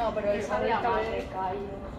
No, pero el sabía más de Caio.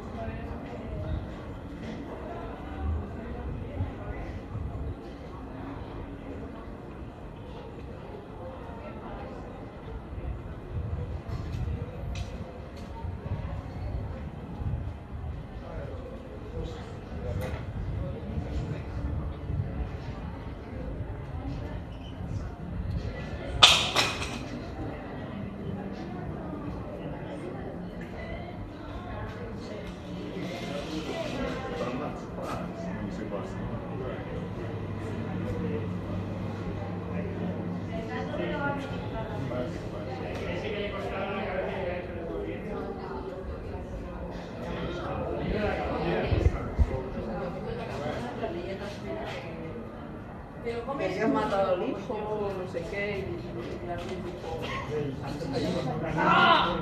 Que si has matado al hijo, no sé qué, y alguien dijo... ¡Ah!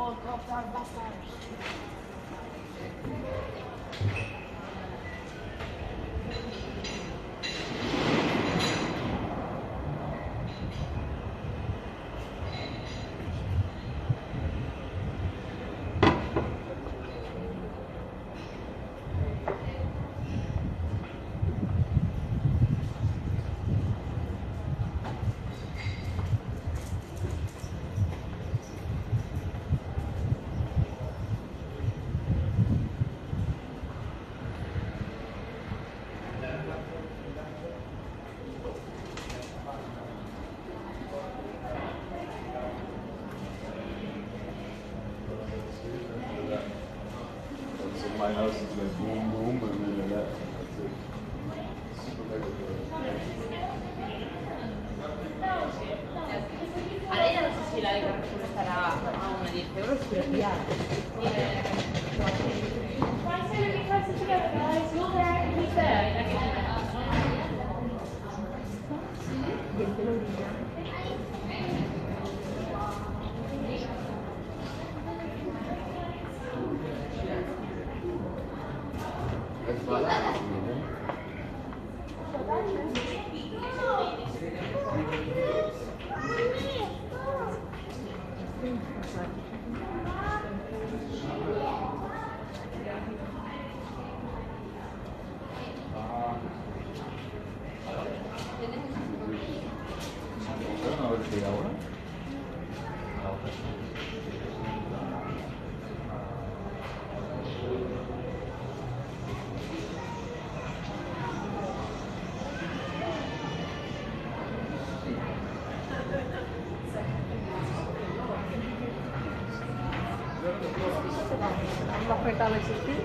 Oh, God, that bastard. My house is like boom, boom, and then that. That's it. Super mega Ahora ya no sé si la de Carrefour estará a unos 10 euros, pero ya. Y el pelo brillante. ahora. La oferta no existe.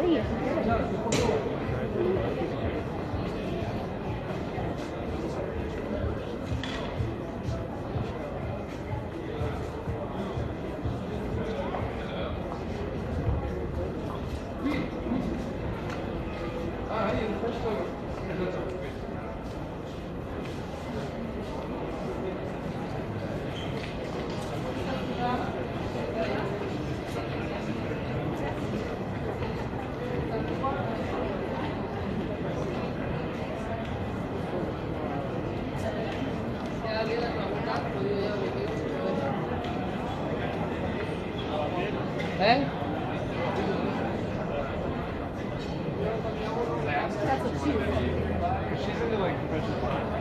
Sí. ¿Eh? She's into like professional.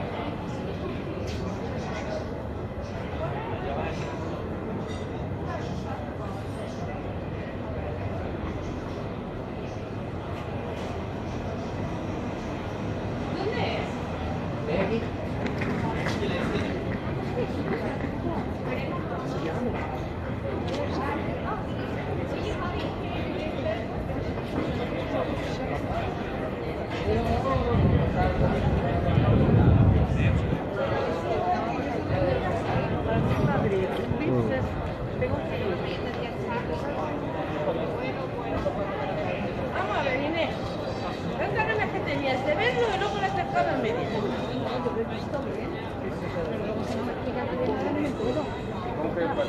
Vamos a ver, Inés. Tanta ganas que tenías de verlo y luego le acercaba en medio. Okay, but